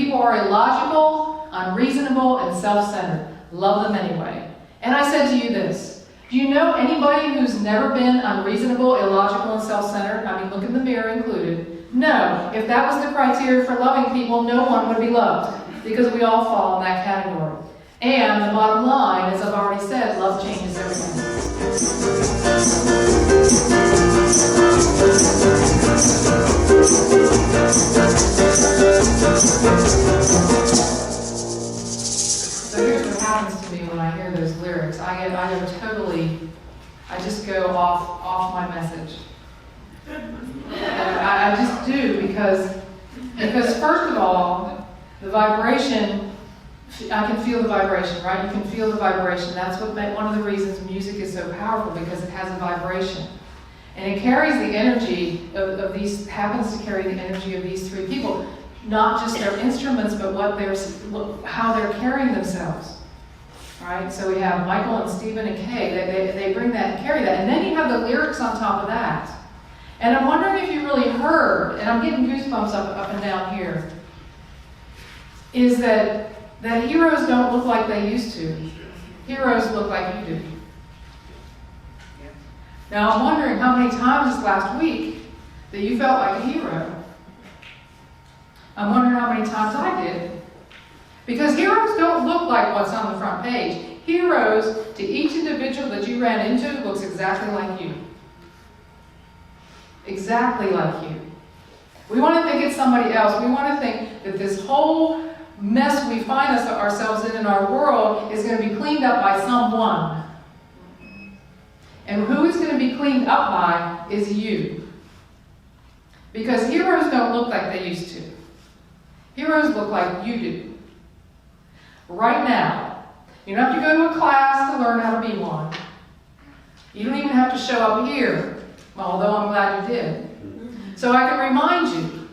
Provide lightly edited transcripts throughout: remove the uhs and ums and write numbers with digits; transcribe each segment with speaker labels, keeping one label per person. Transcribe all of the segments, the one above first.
Speaker 1: people are illogical, unreasonable, and self-centered. Love them anyway. And I said to you this, do you know anybody who's never been unreasonable, illogical, and self-centered? I mean, look in the mirror included. No. If that was the criteria for loving people, no one would be loved, because we all fall in that category. And the bottom line, as I've already said, love changes everything. So here's what happens to me when I hear those lyrics. I just go off my message. And I just do because first of all, the vibration, I can feel the vibration, right? You can feel the vibration. That's what one of the reasons music is so powerful, because it has a vibration. And it carries the energy of these, happens to carry the energy of these three people. Not just their instruments, but how they're carrying themselves. Right? So we have Michael and Stephen and Kay. They bring that and carry that. And then you have the lyrics on top of that. And I'm wondering if you really heard, and I'm getting goosebumps up and down here, is that heroes don't look like they used to. Heroes look like you do. Now I'm wondering how many times this last week that you felt like a hero. I'm wondering how many times I did. Because heroes don't look like what's on the front page. Heroes, to each individual that you ran into, looks exactly like you. Exactly like you. We want to think it's somebody else. We want to think that this whole mess we find ourselves in our world is going to be cleaned up by someone. And who is going to be cleaned up by is you. Because heroes don't look like they used to. Heroes look like you do. Right now. You don't have to go to a class to learn how to be one. You don't even have to show up here, although I'm glad you did. So I can remind you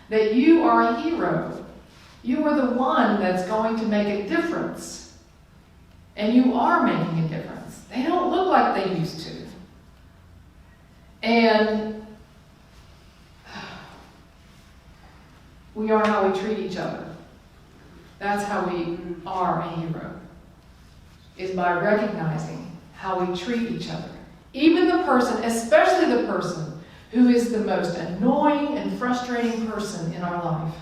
Speaker 1: that you are a hero. You are the one that's going to make a difference. And you are making a difference. They don't look like they used to. And we are how we treat each other. That's how we are a hero, is by recognizing how we treat each other. Even the person, especially the person who is the most annoying and frustrating person in our life.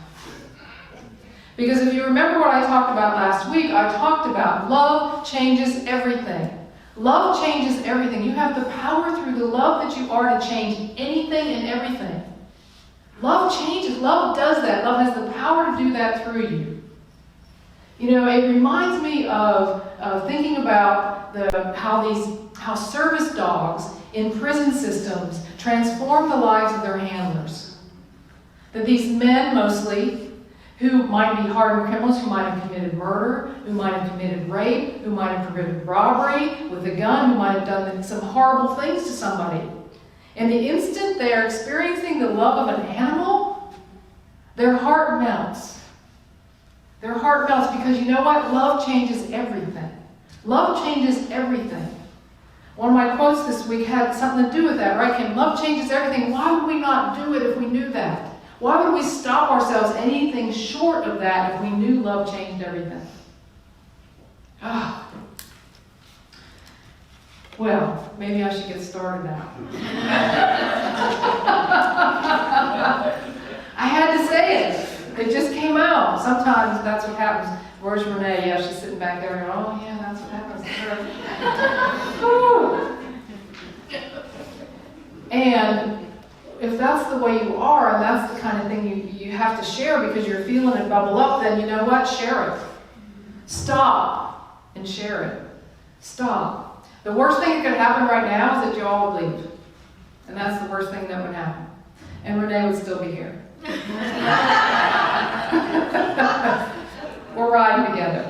Speaker 1: Because if you remember what I talked about last week, I talked about love changes everything. Love changes everything. You have the power through the love that you are to change anything and everything. Love changes. Love does that. Love has the power to do that through you. You know, it reminds me of thinking about how service dogs in prison systems transform the lives of their handlers. That these men mostly, who might be hardened criminals, who might have committed murder, who might have committed rape, who might have committed robbery with a gun, who might have done some horrible things to somebody. And the instant they're experiencing the love of an animal, their heart melts. Their heart melts because you know what? Love changes everything. Love changes everything. One of my quotes this week had something to do with that, right? Kim, love changes everything. Why would we not do it if we knew that? Why would we stop ourselves anything short of that if we knew love changed everything? Well, maybe I should get started now. I had to say it. It just came out. Sometimes that's what happens. Where's Renee? Yeah, she's sitting back there and oh yeah, that's what happens to her. And if that's the way you are, and that's the kind of thing you have to share because you're feeling it bubble up, then you know what? Share it. Stop and share it. Stop. The worst thing that could happen right now is that you all would leave. And that's the worst thing that would happen. And Renee would still be here. We're riding together.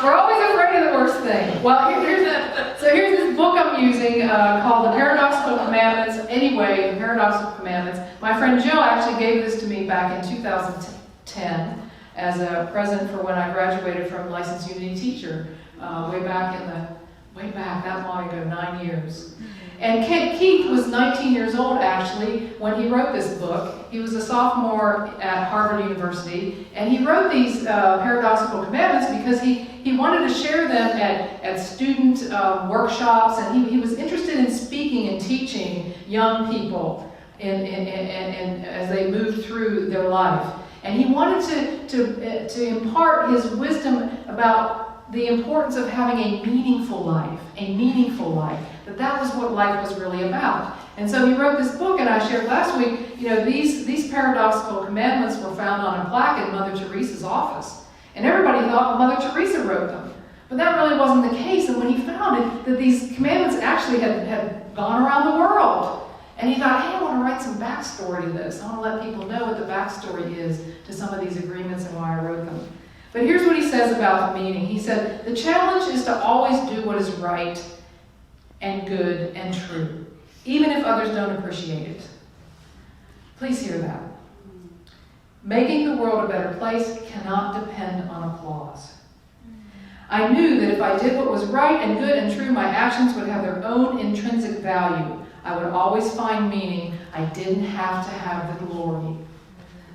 Speaker 1: We're always afraid of the worst thing. Well, here's this book I'm using called The Paradoxical Commandments. Anyway, The Paradoxical Commandments. My friend Jill actually gave this to me back in 2010 as a present for when I graduated from licensed Unity teacher way back, that long ago, 9 years. And Keith was 19 years old, actually, when he wrote this book. He was a sophomore at Harvard University, and he wrote these Paradoxical Commandments because he wanted to share them at student workshops, and he was interested in speaking and teaching young people as they moved through their life. And he wanted to impart his wisdom about the importance of having a meaningful life, that was what life was really about. And so he wrote this book, and I shared last week, these paradoxical commandments were found on a plaque in Mother Teresa's office. And everybody thought Mother Teresa wrote them. But that really wasn't the case. And when he found it, that these commandments actually had gone around the world. And he thought, hey, I want to write some backstory to this. I want to let people know what the backstory is to some of these agreements and why I wrote them. But here's what he says about the meaning. He said, the challenge is to always do what is right and good and true, even if others don't appreciate it. Please hear that. Making the world a better place cannot depend on applause. I knew that if I did what was right and good and true, my actions would have their own intrinsic value. I would always find meaning. I didn't have to have the glory.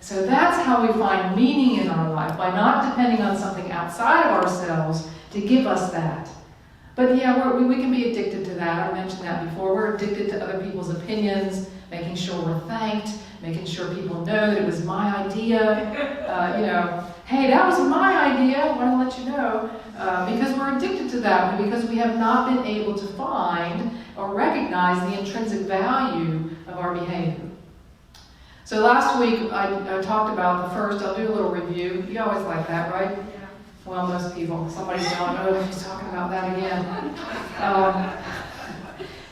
Speaker 1: So that's how we find meaning in our life, by not depending on something outside of ourselves to give us that. But yeah, we can be addicted to that. I mentioned that before. We're addicted to other people's opinions, making sure we're thanked, making sure people know that it was my idea. Hey, that was my idea. I want to let you know. Because we're addicted to that, because we have not been able to find or recognize the intrinsic value of our behavior. So last week, I talked about the first. I'll do a little review. You always like that, right? Yeah. Well, most people. Somebody's going, oh, she's talking about that again.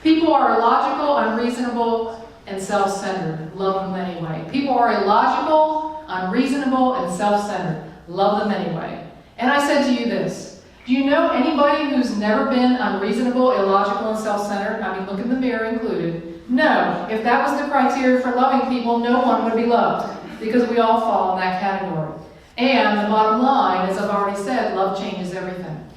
Speaker 1: People are illogical, unreasonable, and self-centered. Love them anyway. People are illogical, unreasonable, and self-centered. Love them anyway. And I said to you this. Do you know anybody who's never been unreasonable, illogical, and self-centered? I mean, look in the mirror included. No. If that was the criteria for loving people, no one would be loved, because we all fall in that category. And the bottom line, as I've already said, love changes everything.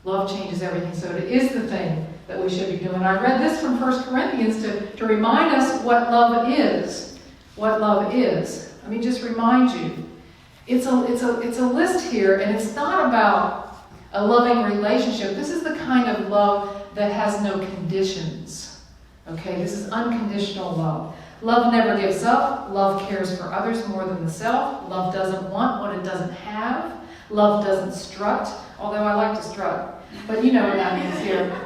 Speaker 1: Love changes everything. So it is the thing that we should be doing. I read this from 1 Corinthians to remind us what love is. What love is. Let me just remind you. It's a list here, and it's not about a loving relationship. This is the kind of love that has no conditions. Okay, this is unconditional love. Love never gives up. Love cares for others more than the self. Love doesn't want what it doesn't have. Love doesn't strut, although I like to strut. But you know what that means here.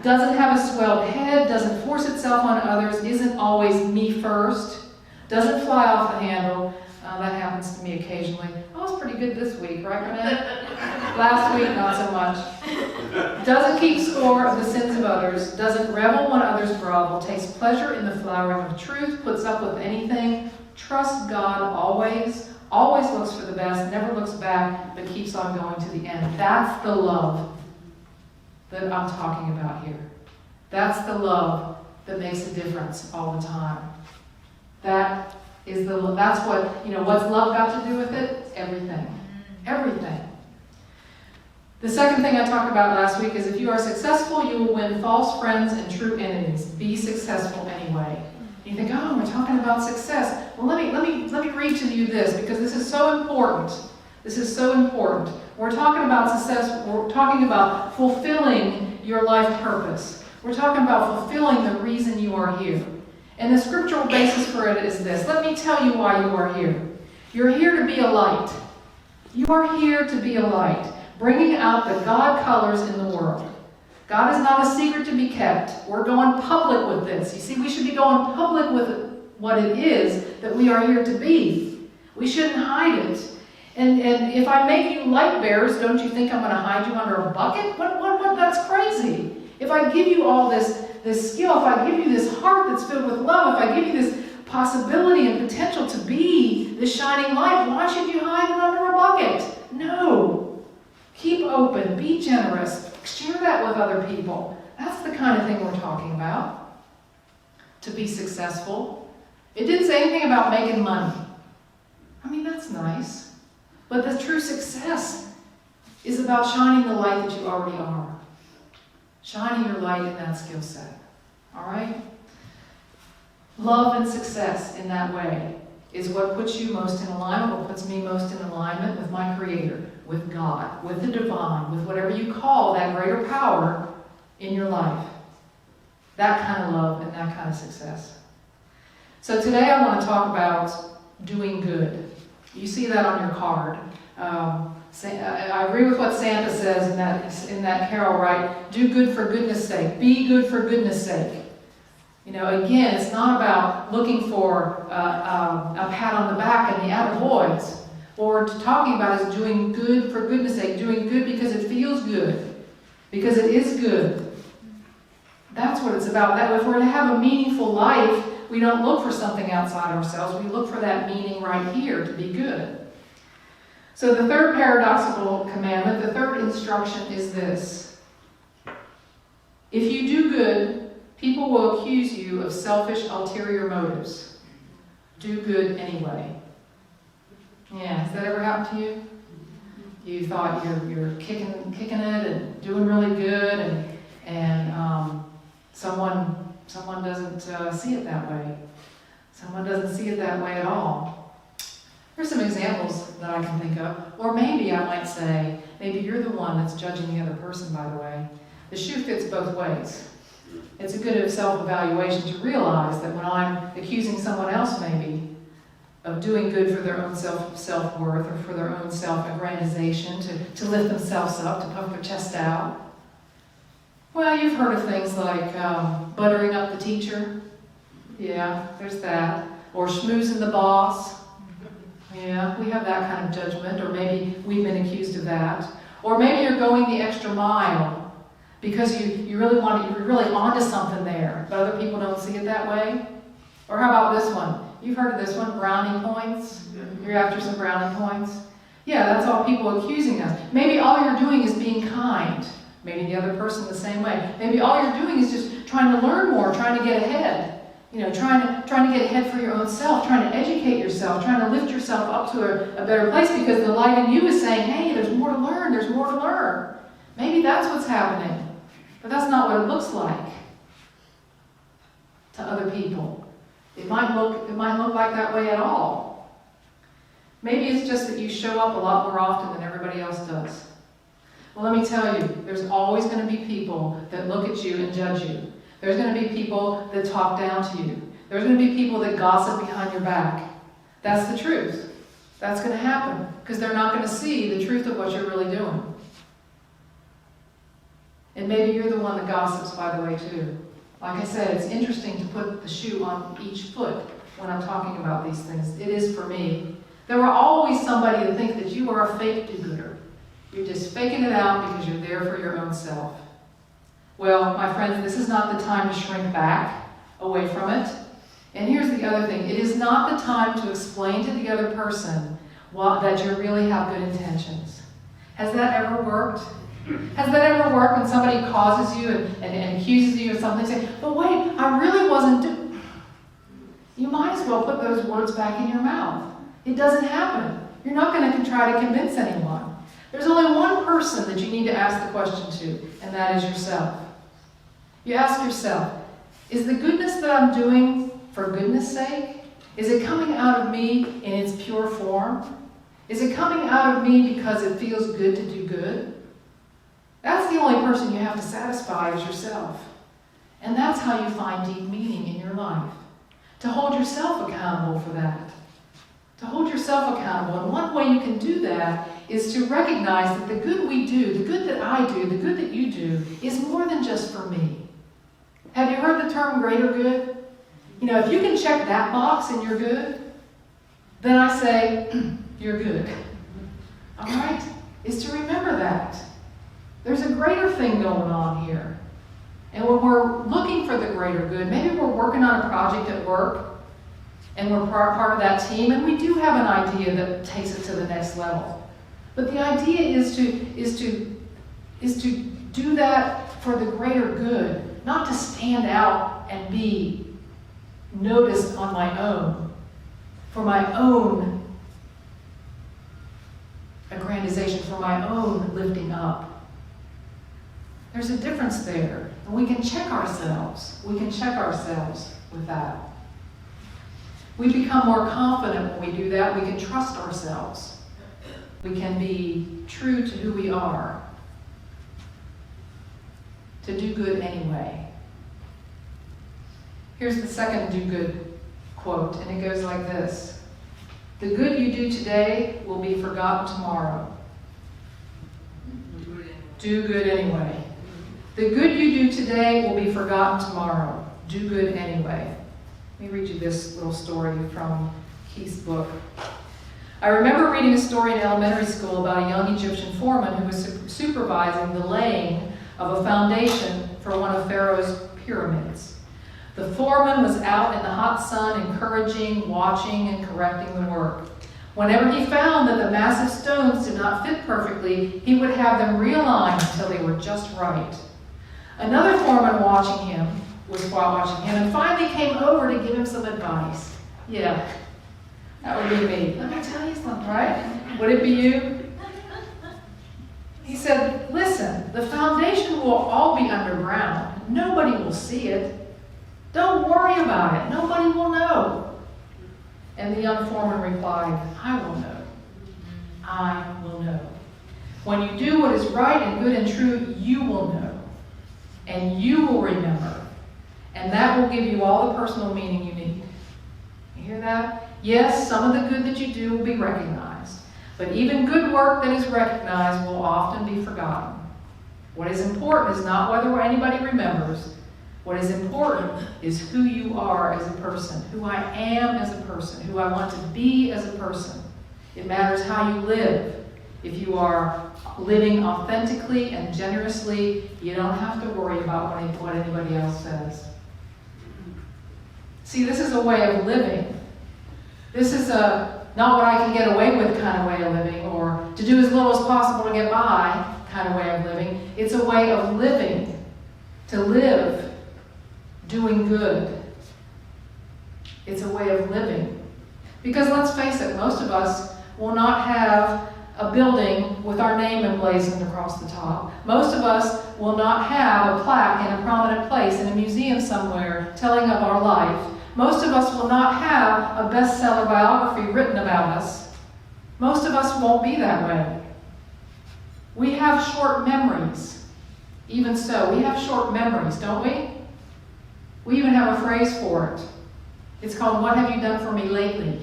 Speaker 1: Doesn't have a swelled head, doesn't force itself on others, isn't always me first, doesn't fly off the handle. That happens to me occasionally. I was pretty good this week, right, Renee? Last week, not so much. Doesn't keep score of the sins of others, doesn't revel when others grovel, takes pleasure in the flowering of truth, puts up with anything, trusts God always looks for the best, never looks back, but keeps on going to the end. That's the love that I'm talking about here. That's the love that makes a difference all the time. That's what's love got to do with it? Everything. Everything. The second thing I talked about last week is if you are successful, you will win false friends and true enemies. Be successful anyway. You think, oh, we're talking about success. Well, let me read to you this, because this is so important. This is so important. We're talking about success. We're talking about fulfilling your life purpose. We're talking about fulfilling the reason you are here. And the scriptural basis for it is this. Let me tell you why you are here. You're here to be a light. You are here to be a light, bringing out the God colors in the world. God is not a secret to be kept. We're going public with this. You see, we should be going public with what it is that we are here to be. We shouldn't hide it. And if I make you light bearers, don't you think I'm going to hide you under a bucket? What? That's crazy. If I give you all this skill, if I give you this heart that's filled with love, if I give you this possibility and potential to be the shining light, why should you hide it under a bucket? No. Keep open. Be generous. Share that with other people. That's the kind of thing we're talking about. To be successful. It didn't say anything about making money. I mean, that's nice. But the true success is about shining the light that you already are. Shining your light in that skill set. All right? Love and success in that way is what puts you most in alignment, what puts me most in alignment with my Creator, with God, with the divine, with whatever you call that greater power in your life. That kind of love and that kind of success. So today I want to talk about doing good. You see that on your card. I agree with what Santa says in that carol, right? Do good for goodness sake. Be good for goodness sake. You know, again, it's not about looking for a pat on the back and the attaboys. What we're talking about is doing good for goodness sake. Doing good because it feels good. Because it is good. That's what it's about. That if we're to have a meaningful life, we don't look for something outside ourselves. We look for that meaning right here to be good. So the third paradoxical commandment, the third instruction is this. If you do good, people will accuse you of selfish, ulterior motives. Do good anyway. Yeah, has that ever happened to you? You thought you're kicking it and doing really good, and someone doesn't see it that way. Someone doesn't see it that way at all. Here's some examples that I can think of. Or maybe I might say, maybe you're the one that's judging the other person, by the way. The shoe fits both ways. It's a good self-evaluation to realize that when I'm accusing someone else maybe of doing good for their own self-worth or for their own self-aggrandization, to lift themselves up, to puff their chest out. Well, you've heard of things like buttering up the teacher. Yeah, there's that. Or schmoozing the boss. Yeah, we have that kind of judgment, or maybe we've been accused of that. Or maybe you're going the extra mile because you're really onto something there, but other people don't see it that way. Or how about this one? You've heard of this one, brownie points? You're after some brownie points? Yeah, that's all people accusing us. Maybe all you're doing is being kind. Maybe the other person the same way. Maybe all you're doing is just trying to learn more, trying to get ahead. You know, trying to get ahead for your own self, trying to educate yourself, trying to lift yourself up to a better place because the light in you is saying, hey, there's more to learn, there's more to learn. Maybe that's what's happening. But that's not what it looks like to other people. It might look like that way at all. Maybe it's just that you show up a lot more often than everybody else does. Well, let me tell you, there's always going to be people that look at you and judge you. There's going to be people that talk down to you. There's going to be people that gossip behind your back. That's the truth. That's going to happen because they're not going to see the truth of what you're really doing. And maybe you're the one that gossips, by the way, too. Like I said, it's interesting to put the shoe on each foot when I'm talking about these things. It is for me. There will always somebody that thinks that you are a fake do-gooder. You're just faking it out because you're there for your own self. Well, my friends, this is not the time to shrink back away from it. And here's the other thing. It is not the time to explain to the other person that you really have good intentions. Has that ever worked? Has that ever worked when somebody causes you and accuses you of something? Say, but wait, I really wasn't doing... You might as well put those words back in your mouth. It doesn't happen. You're not going to try to convince anyone. There's only one person that you need to ask the question to, and that is yourself. You ask yourself, is the goodness that I'm doing for goodness sake? Is it coming out of me in its pure form? Is it coming out of me because it feels good to do good? That's the only person you have to satisfy is yourself. And that's how you find deep meaning in your life. To hold yourself accountable for that. To hold yourself accountable. And one way you can do that is to recognize that the good we do, the good that I do, the good that you do, is more than just for me. Have you heard the term greater good? You know, if you can check that box and you're good, then I say, you're good. All right? Is to remember that. There's a greater thing going on here. And when we're looking for the greater good, maybe we're working on a project at work, and we're part of that team, and we do have an idea that takes it to the next level. But the idea is to do that for the greater good, not to stand out and be noticed on my own, for my own aggrandization, for my own lifting up. There's a difference there. And we can check ourselves. We can check ourselves with that. We become more confident when we do that. We can trust ourselves. We can be true to who we are. To do good anyway. Here's the second do good quote, and it goes like this. The good you do today will be forgotten tomorrow. Do good anyway. The good you do today will be forgotten tomorrow. Do good anyway. Let me read you this little story from Keith's book. I remember reading a story in elementary school about a young Egyptian foreman who was supervising the laying of a foundation for one of Pharaoh's pyramids. The foreman was out in the hot sun, encouraging, watching, and correcting the work. Whenever he found that the massive stones did not fit perfectly, he would have them realigned until they were just right. Another foreman was watching him, and finally came over to give him some advice. Yeah, that would be me. Let me tell you something, right? Would it be you? He said, listen, the foundation will all be underground. Nobody will see it. Don't worry about it. Nobody will know. And the young foreman replied, I will know. I will know. When you do what is right and good and true, you will know. And you will remember. And that will give you all the personal meaning you need. You hear that? Yes, some of the good that you do will be recognized. But even good work that is recognized will often be forgotten. What is important is not whether anybody remembers. What is important is who you are as a person, who I am as a person, who I want to be as a person. It matters how you live. If you are living authentically and generously, you don't have to worry about what anybody else says. See, this is a way of living. This is not what I can get away with kind of way of living, or to do as little as possible to get by kind of way of living. It's a way of living, to live doing good. It's a way of living. Because let's face it, most of us will not have a building with our name emblazoned across the top. Most of us will not have a plaque in a prominent place in a museum somewhere telling of our life. Most of us will not have a bestseller biography written about us. Most of us won't be that way. We have short memories. Even so, we have short memories, don't we? We even have a phrase for it. It's called, what have you done for me lately?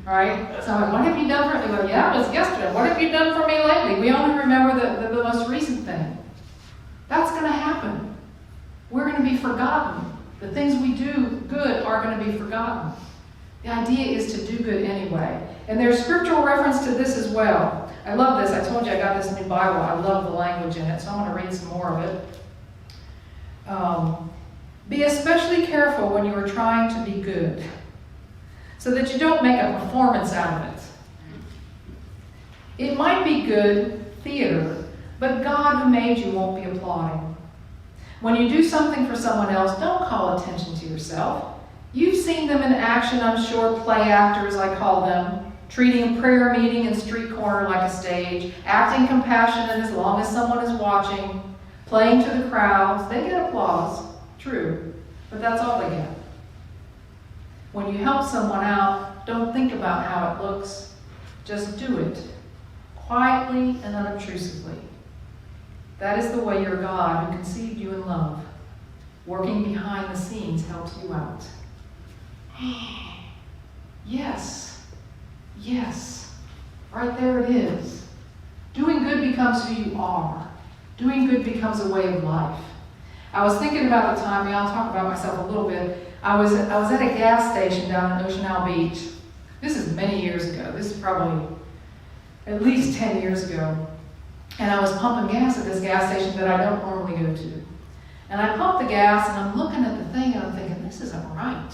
Speaker 1: Right? So I'm like, what have you done for me? Well, yeah, it was yesterday. What have you done for me lately? We only remember the most recent thing. That's going to happen. We're going to be forgotten. The things we do good are going to be forgotten. The idea is to do good anyway. And there's scriptural reference to this as well. I love this. I told you I got this new Bible. I love the language in it, so I'm going to read some more of it. Be especially careful when you are trying to be good, so that you don't make a performance out of it. It might be good theater, but God who made you won't be applauding. When you do something for someone else, don't call attention to yourself. You've seen them in action, I'm sure, play actors, I call them, treating a prayer meeting and street corner like a stage, acting compassionate as long as someone is watching, playing to the crowds. They get applause, true, but that's all they get. When you help someone out, don't think about how it looks. Just do it, quietly and unobtrusively. That is the way your God, who conceived you in love, working behind the scenes, helps you out. Yes, yes, right there it is. Doing good becomes who you are. Doing good becomes a way of life. I was thinking about the time, I'll talk about myself a little bit. I was at a gas station down in Ocean Isle Beach. This is many years ago. This is probably at least 10 years ago. And I was pumping gas at this gas station that I don't normally go to. And I pumped the gas, and I'm looking at the thing, and I'm thinking, this isn't right.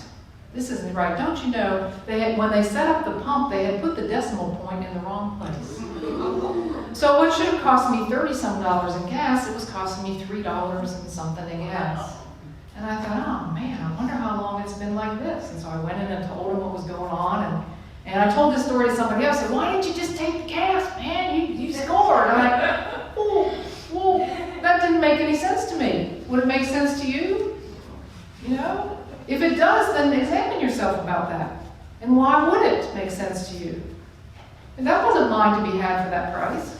Speaker 1: This isn't right. Don't you know, when they set up the pump, they had put the decimal point in the wrong place. So what should have cost me $30-some in gas, it was costing me $3 and something in gas. And I thought, oh man, I wonder how long it's been like this. And so I went in and told them what was going on, and I told this story to somebody else. I said, why didn't you just take the gas, man? You scored. I'm like, whoa, that didn't make any sense to me. Would it make sense to you? You know? If it does, then examine yourself about that. And why would it make sense to you? And that wasn't mine to be had for that price.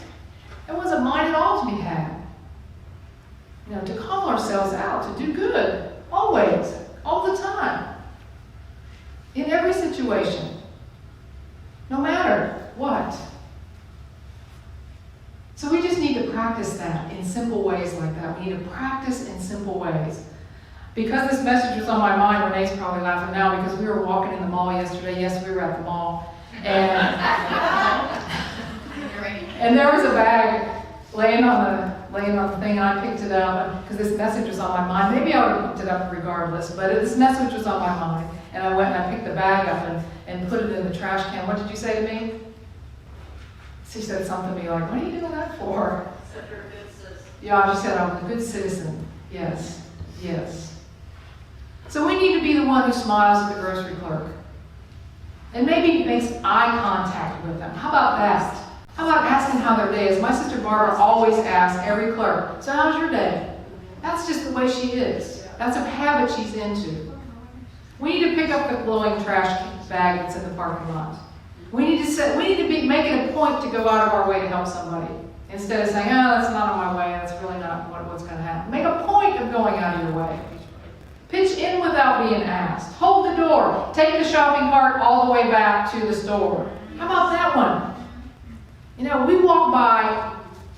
Speaker 1: It wasn't mine at all to be had. You know, to call ourselves out, to do good, always, all the time, in every situation, no matter what. So we just need to practice that in simple ways like that. We need to practice in simple ways. Because this message was on my mind, Renee's probably laughing now because we were walking in the mall yesterday. Yes, we were at the mall. And there was a bag laying on the thing, and I picked it up because this message was on my mind. Maybe I would have picked it up regardless, but this message was on my mind. And I went and I picked the bag up and put it in the trash can. What did you say to me? She said something to me like, what are you doing that for?
Speaker 2: Said you're a good citizen.
Speaker 1: Yeah, I just said I'm a good citizen. Yes, yes. So we need to be the one who smiles at the grocery clerk. And maybe makes eye contact with them. How about that? How about asking how their day is? My sister Barbara always asks every clerk, so how's your day? That's just the way she is. That's a habit she's into. We need to pick up the glowing trash bag that's in the parking lot. We need to make it a point to go out of our way to help somebody. Instead of saying, oh, that's not on my way, that's really not what's going to happen. Make a point of going out of your way. Pitch in without being asked. Hold the door. Take the shopping cart all the way back to the store. How about that one? You know, we walk by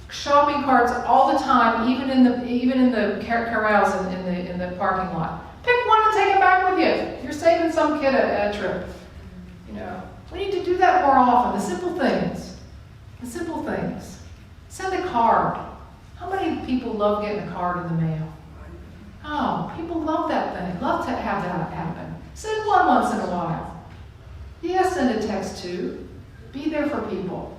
Speaker 1: shopping carts all the time, even in the corrals in the parking lot. Pick one and take it back with you. You're saving some kid a trip. You know, we need to do that more often. The simple things. The simple things. Send a card. How many people love getting a card in the mail? Oh, people love that thing. Love to have that happen. Send one once in a while. Yeah, send a text too. Be there for people.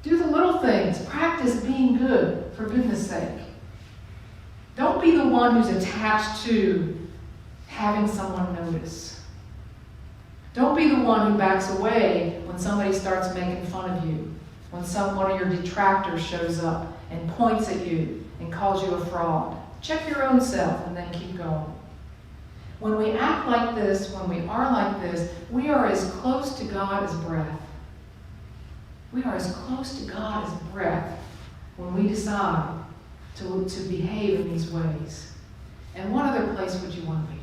Speaker 1: Do the little things. Practice being good, for goodness sake. Don't be the one who's attached to having someone notice. Don't be the one who backs away when somebody starts making fun of you, when one of your detractors shows up and points at you and calls you a fraud. Check your own self and then keep going. When we act like this, when we are like this, we are as close to God as breath. We are as close to God as breath when we decide to behave in these ways. And what other place would you want to be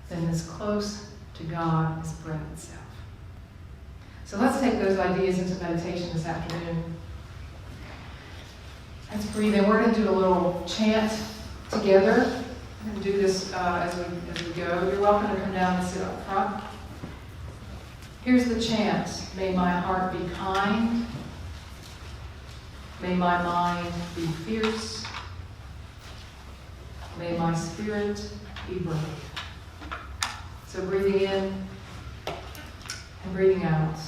Speaker 1: than as close to God as breath itself? So let's take those ideas into meditation this afternoon. Let's breathe in. We're going to do a little chant together. We're going to do this as we go. You're welcome to come down and sit up front. Here's the chant. May my heart be kind. May my mind be fierce. May my spirit be brave. So breathing in and breathing out.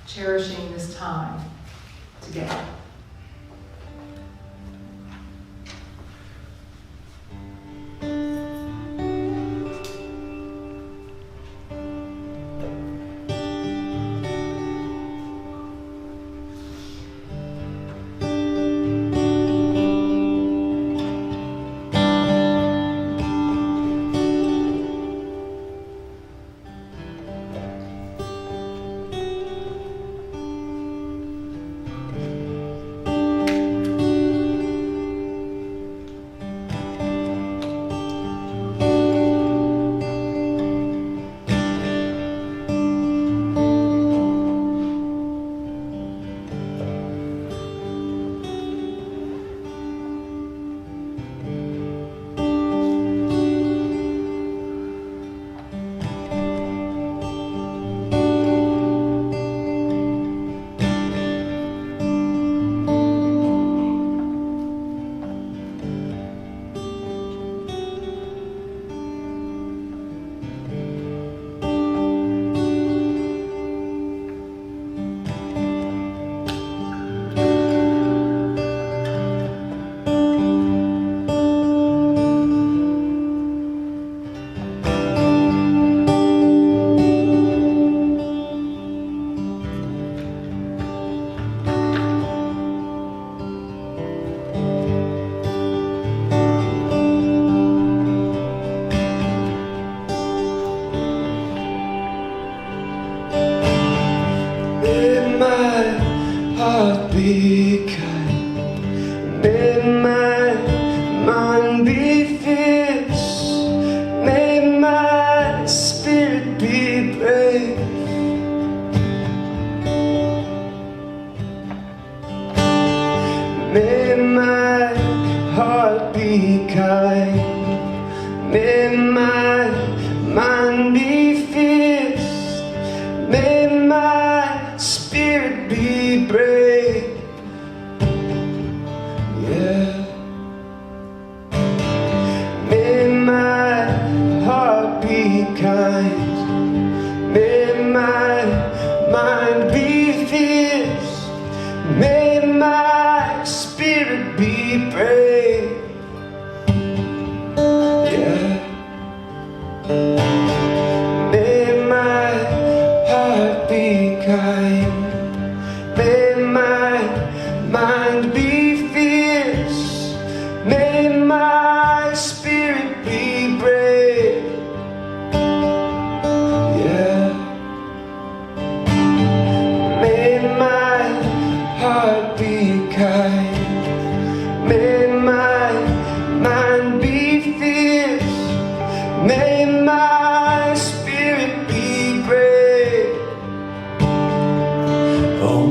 Speaker 1: Cherishing this time together.
Speaker 2: heart be kind. May my mind be fierce. May my spirit be brave. May my heart be kind. May my mind be fierce. May my spirit be brave. Yeah. May my heart be kind. May my mind be fierce. May my spirit be brave. Yeah. May my heart be kind. May my mind be fierce. May my spirit be brave. Yeah. May my heart be kind. May my mind be fierce. May my spirit be brave. Oh.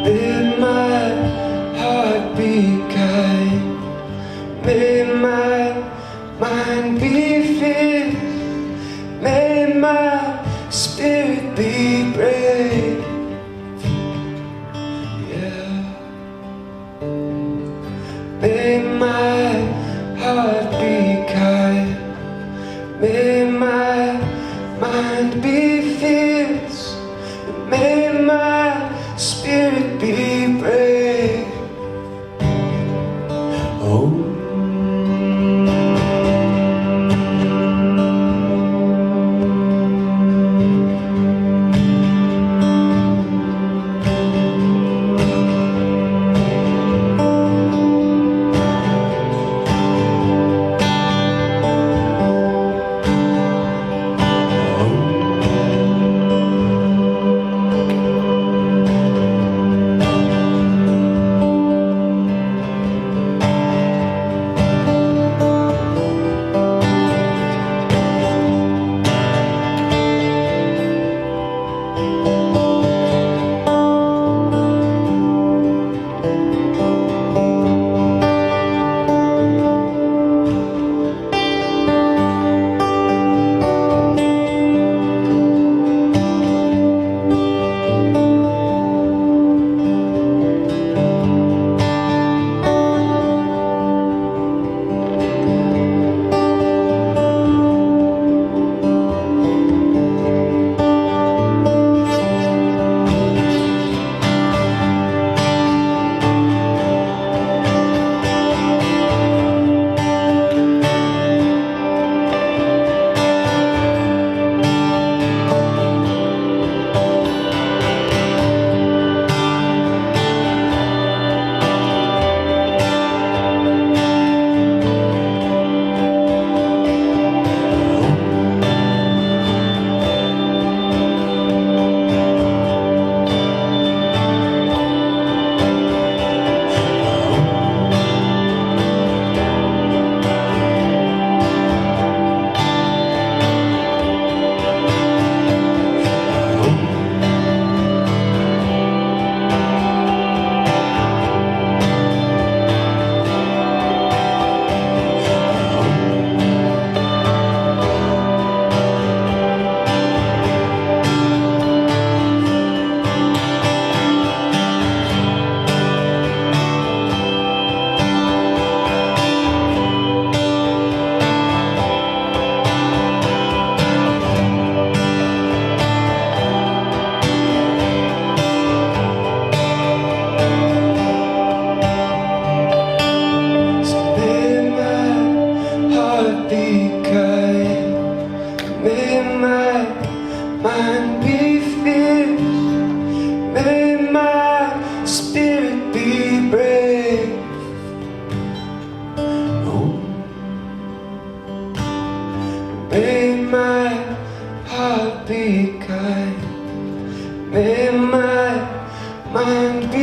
Speaker 2: May my heart be kind. May my mind be fierce. May my spirit be brave. Yeah. May my heart be kind. May my mind be fierce. May my spirit be brave. Oh.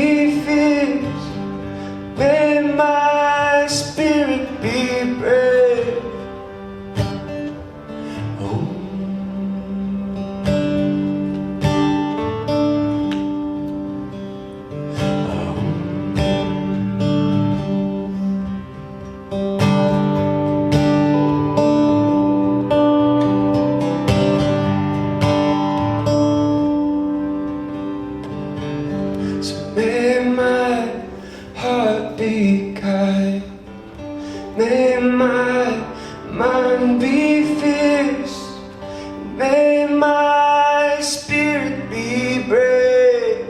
Speaker 2: be fierce. May my spirit be brave. Oh. May my heart be kind. May my mind be fierce. May my spirit be brave.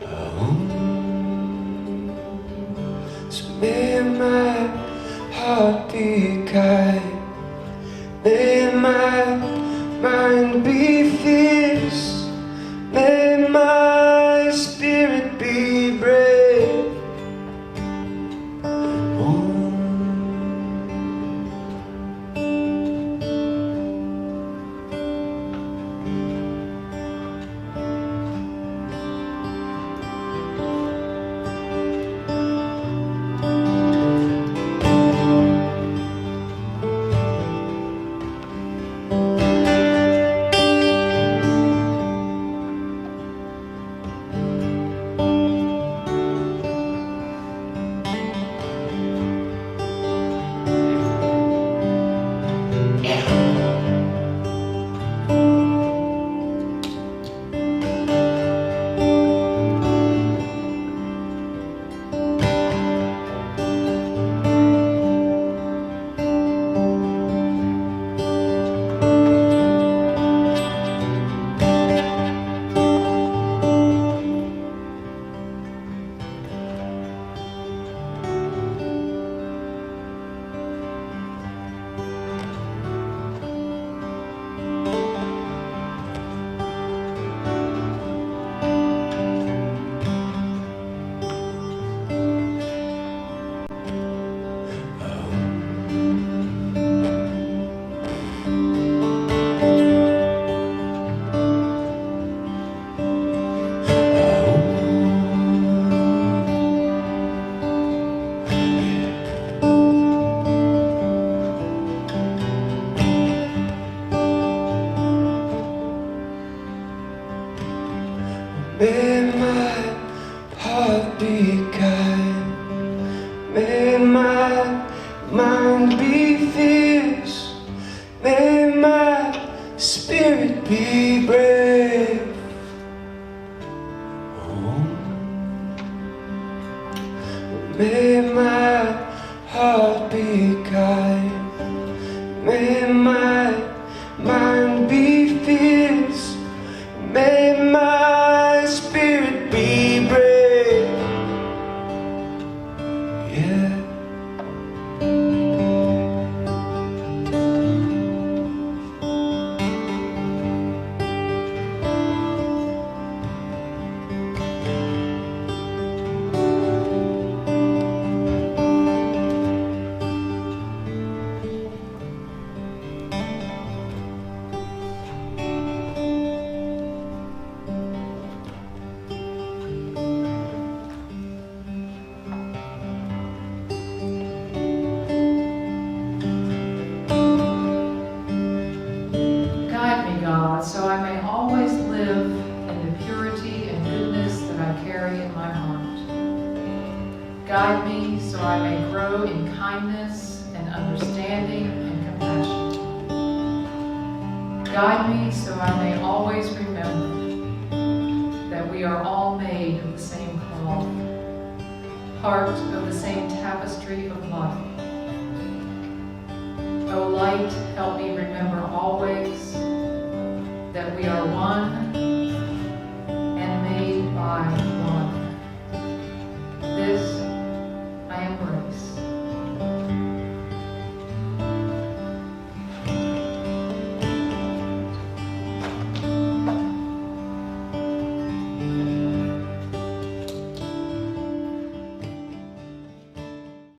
Speaker 2: Oh. So may my heart be kind. May my mind be fierce. May my spirit be brave. Oh. May my heart be kind. May my mind be fierce. May my spirit be brave. Oh. May my heart be kind. May my mind be fierce. May my spirit be brave. Yeah.
Speaker 1: So I may always live in the purity and goodness that I carry in my heart. Guide me so I may grow in kindness and understanding and compassion. Guide me so I may always remember that we are all made of the same cloth, part of the same tapestry of life. O light, help me remember always that we are one and made by